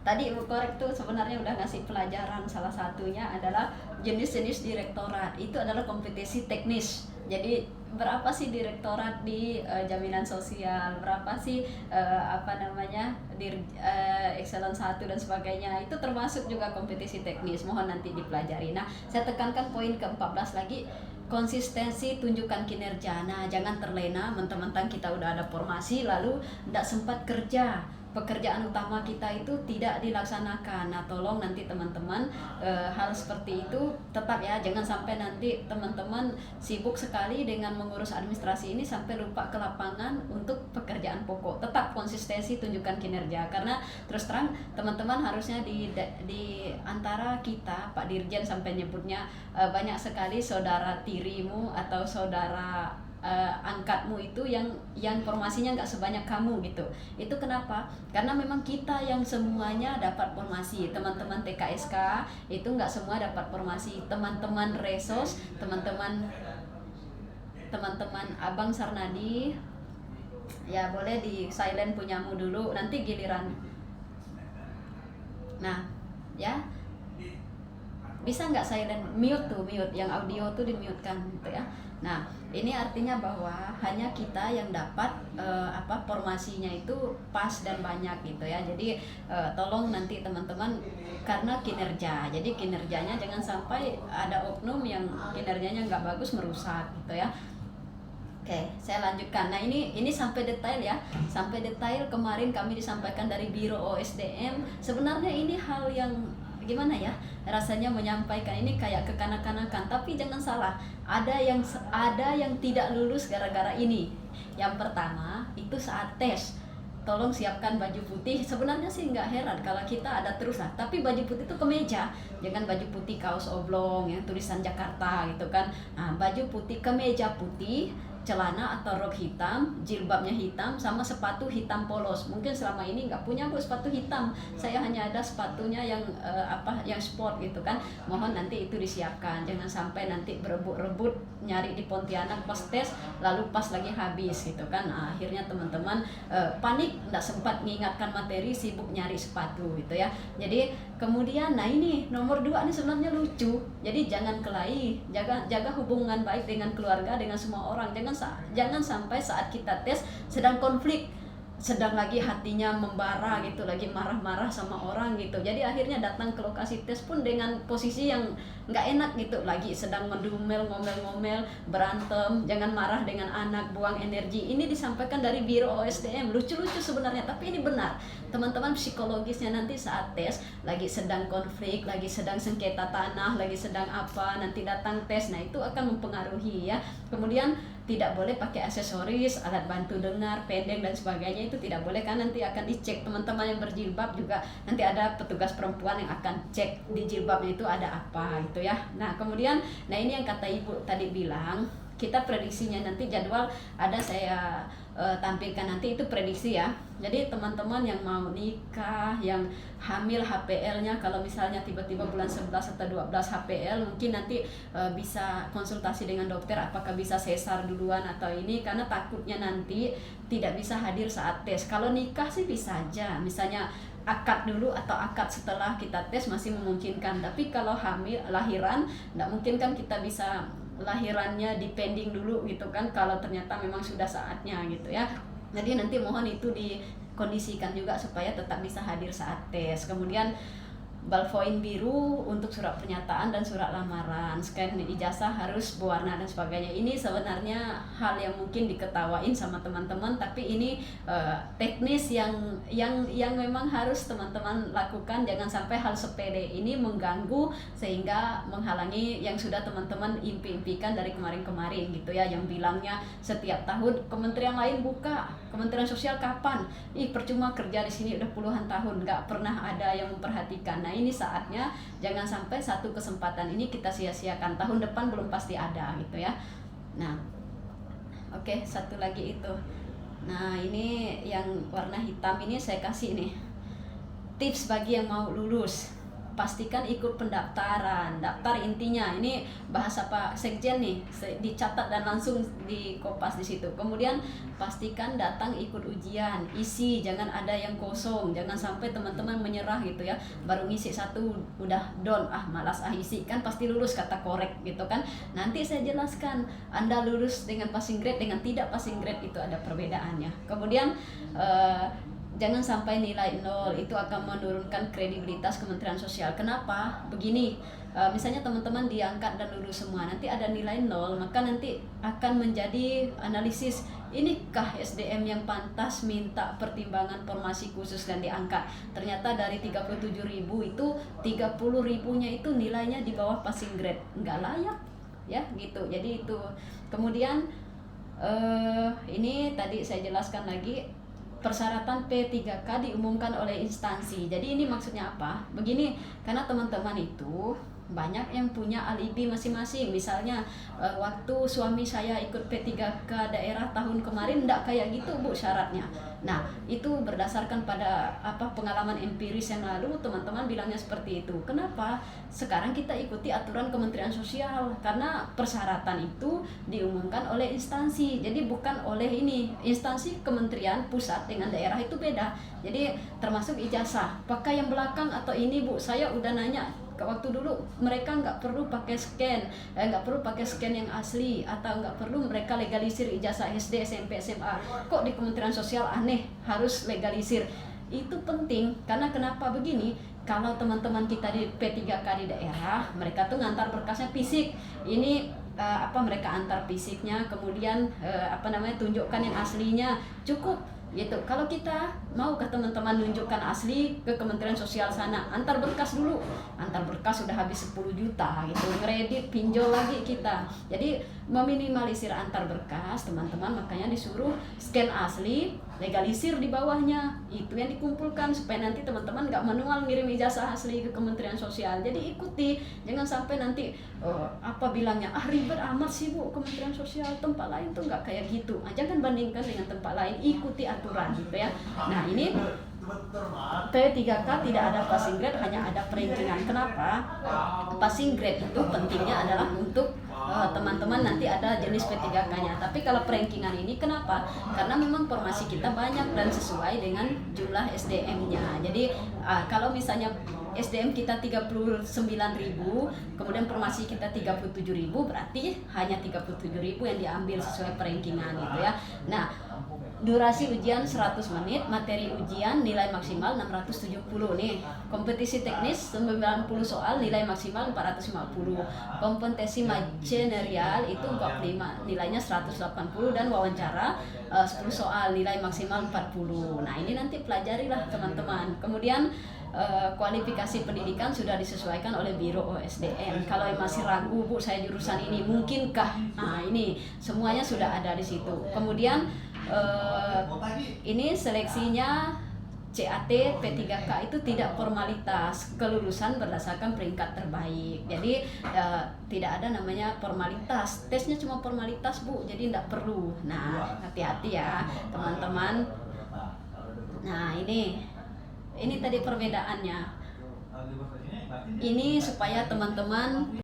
tadi Ibu Korek tuh sebenarnya udah ngasih pelajaran, salah satunya adalah jenis-jenis direktorat itu adalah kompetisi teknis. Jadi berapa sih direktorat di jaminan sosial, berapa sih apa namanya di Excellent 1 dan sebagainya, itu termasuk juga kompetisi teknis. Mohon nanti dipelajari. Nah, saya tekankan poin ke-14 lagi, konsistensi tunjukkan kinerja. Nah, jangan terlena mentang-mentang kita udah ada formasi lalu tidak sempat kerja, pekerjaan utama kita itu tidak dilaksanakan. Nah, tolong nanti teman-teman hal seperti itu tetap ya, jangan sampai nanti teman-teman sibuk sekali dengan mengurus administrasi ini sampai lupa ke lapangan untuk pekerjaan pokok. Tetap konsistensi tunjukkan kinerja, karena terus terang teman-teman harusnya di antara kita, Pak Dirjen sampai nyebutnya banyak sekali saudara tirimu atau saudara angkatmu itu yang formasinya nggak sebanyak kamu gitu. Itu kenapa? Karena memang kita yang semuanya dapat formasi. Teman-teman TKSK itu nggak semua dapat formasi. Teman-teman Resos, teman-teman Abang Sarnadi, ya boleh di silent punyamu dulu, nanti giliran. Nah, ya bisa nggak silent, mute yang audio tuh di mute kan gitu ya. Nah, ini artinya bahwa hanya kita yang dapat formasinya itu pas dan banyak gitu ya. Jadi tolong nanti teman-teman, karena kinerja, jadi kinerjanya jangan sampai ada oknum yang kinerjanya nggak bagus merusak gitu ya. Oke, saya lanjutkan. Nah, ini sampai detail ya, sampai detail kemarin kami disampaikan dari Biro OSDM. Sebenarnya ini hal yang gimana ya, rasanya menyampaikan ini kayak kekanak-kanakan, tapi jangan salah, ada yang tidak lulus gara-gara ini. Yang pertama itu saat tes, tolong siapkan baju putih. Sebenarnya sih nggak heran kalau kita ada terus lah, tapi baju putih itu kemeja, jangan baju putih kaos oblong yang tulisan Jakarta gitu kan. Nah, baju putih, kemeja putih, celana atau rok hitam, jilbabnya hitam, sama sepatu hitam polos. Mungkin selama ini nggak punya Bu sepatu hitam, saya hanya ada sepatunya yang yang sport gitu kan. Mohon nanti itu disiapkan, jangan sampai nanti berebut-rebut nyari di Pontianak pas tes lalu pas lagi habis gitu kan. Nah, akhirnya teman-teman panik, nggak sempat mengingatkan materi, sibuk nyari sepatu gitu ya. Jadi kemudian, nah ini nomor 2 ini sebenarnya lucu. Jadi jangan kelahi, jaga hubungan baik dengan keluarga, dengan semua orang. Jangan sampai saat kita tes sedang konflik, sedang lagi hatinya membara gitu, lagi marah-marah sama orang gitu. Jadi akhirnya datang ke lokasi tes pun dengan posisi yang nggak enak gitu, lagi sedang ngedumel, ngomel-ngomel, berantem. Jangan marah dengan anak, buang energi. Ini disampaikan dari Biro OSDM, lucu-lucu sebenarnya, tapi ini benar. Teman-teman psikologisnya nanti saat tes lagi sedang konflik, lagi sedang sengketa tanah, lagi sedang apa, nanti datang tes, nah itu akan mempengaruhi ya. Kemudian tidak boleh pakai aksesoris, alat bantu dengar, pendek dan sebagainya, itu tidak boleh kan, nanti akan dicek. Teman-teman yang berjilbab juga nanti ada petugas perempuan yang akan cek di jilbabnya itu ada apa gitu ya. Nah, kemudian ini yang kata Ibu tadi bilang, kita prediksinya nanti jadwal ada saya tampilkan nanti, itu prediksi ya. Jadi teman-teman yang mau nikah, yang hamil HPL-nya, kalau misalnya tiba-tiba bulan 11 atau 12 HPL, mungkin nanti bisa konsultasi dengan dokter apakah bisa sesar duluan atau ini, karena takutnya nanti tidak bisa hadir saat tes. Kalau nikah sih bisa aja, misalnya akad dulu atau akad setelah kita tes masih memungkinkan, tapi kalau hamil, lahiran, nggak mungkin kan kita bisa lahirannya dipending dulu gitu kan, kalau ternyata memang sudah saatnya gitu ya. Jadi nanti mohon itu dikondisikan juga supaya tetap bisa hadir saat tes. Kemudian balfoin biru untuk surat pernyataan dan surat lamaran, scan ijazah harus berwarna dan sebagainya. Ini sebenarnya hal yang mungkin diketawain sama teman-teman, tapi ini teknis yang memang harus teman-teman lakukan. Jangan sampai hal sepele ini mengganggu sehingga menghalangi yang sudah teman-teman impi-impikan dari kemarin-kemarin gitu ya, yang bilangnya setiap tahun kementerian lain buka, Kementerian Sosial kapan? Percuma kerja di sini udah puluhan tahun nggak pernah ada yang memperhatikan. Nah, ini saatnya jangan sampai satu kesempatan ini kita sia-siakan. Tahun depan belum pasti ada gitu ya. Nah, oke, satu lagi itu. Nah, ini yang warna hitam ini saya kasih nih tips bagi yang mau lulus. pastikan ikut pendaftaran. Daftar intinya ini bahasa Pak Sekjen nih, dicatat dan langsung di kopas di situ. Kemudian pastikan datang ikut ujian, isi, jangan ada yang kosong, jangan sampai teman-teman menyerah gitu ya. Baru ngisi satu udah down, malas isi, kan pasti lulus kata korek gitu kan. Nanti saya jelaskan, Anda lulus dengan passing grade dengan tidak passing grade itu ada perbedaannya. Kemudian jangan sampai nilai 0, itu akan menurunkan kredibilitas Kementerian Sosial. Kenapa? Begini, misalnya teman-teman diangkat dan lulus semua, nanti ada nilai 0, maka nanti akan menjadi analisis, inikah SDM yang pantas minta pertimbangan formasi khusus dan diangkat. Ternyata dari 37.000 itu 30.000-nya itu nilainya di bawah passing grade, nggak layak ya gitu. Jadi itu. Kemudian ini tadi saya jelaskan lagi, persyaratan P3K diumumkan oleh instansi. Jadi ini maksudnya apa? Begini, karena teman-teman itu banyak yang punya alibi masing-masing. Misalnya waktu suami saya ikut P3K daerah tahun kemarin enggak kayak gitu Bu syaratnya. Nah, itu berdasarkan pada pengalaman empiris yang lalu, teman-teman bilangnya seperti itu. Kenapa? Sekarang kita ikuti aturan Kementerian Sosial karena persyaratan itu diumumkan oleh instansi. Jadi bukan oleh ini. Instansi kementerian pusat dengan daerah itu beda. Jadi termasuk ijazah. Pakai yang belakang atau ini Bu, saya udah nanya. Waktu dulu mereka nggak perlu pakai scan yang asli, atau nggak perlu mereka legalisir ijazah SD, SMP, SMA. Kok di Kementerian Sosial aneh harus legalisir? Itu penting karena kenapa begini? Kalau teman-teman kita di P3K di daerah, mereka tuh ngantar berkasnya fisik. Ini mereka antar fisiknya, kemudian tunjukkan yang aslinya, cukup gitu. Kalau kita maukah teman-teman nunjukkan asli ke Kementerian Sosial sana, antar berkas dulu, antar berkas sudah habis 10 juta gitu, kredit pinjol lagi kita. Jadi meminimalisir antar berkas teman-teman, makanya disuruh scan asli, legalisir di bawahnya, itu yang dikumpulkan supaya nanti teman-teman nggak manual ngirim ijazah asli ke Kementerian Sosial. Jadi ikuti, jangan sampai nanti bilangnya ribet amat sih Bu Kementerian Sosial, tempat lain tuh nggak kayak gitu. Jangan bandingkan dengan tempat lain, ikuti aturan gitu ya. Nah ini P3K tidak ada passing grade, hanya ada perankingan. Kenapa? Passing grade itu pentingnya adalah untuk teman-teman nanti ada jenis P3K-nya. Tapi kalau perankingan ini kenapa? Karena memang formasi kita banyak dan sesuai dengan jumlah SDM-nya. Jadi kalau misalnya SDM kita 39.000, kemudian formasi kita 37.000, berarti hanya 37.000 yang diambil sesuai perankingan gitu ya. Nah, durasi ujian 100 menit, materi ujian nilai maksimal 670 nih. Kompetisi teknis 90 soal, nilai maksimal 450. Kompetensi manajerial itu 45, nilainya 180, dan wawancara 10 soal, nilai maksimal 40. Nah, ini nanti pelajarilah teman-teman. Kemudian kualifikasi pendidikan sudah disesuaikan oleh Biro OSDM. Kalau masih ragu Bu, saya jurusan ini mungkinkah? Nah, ini semuanya sudah ada di situ. Kemudian ini seleksinya CAT P3K itu tidak formalitas, kelulusan berdasarkan peringkat terbaik. Jadi tidak ada namanya formalitas, tesnya cuma formalitas Bu, jadi tidak perlu. Nah, hati-hati ya teman-teman. Nah, ini tadi perbedaannya. Ini supaya teman-teman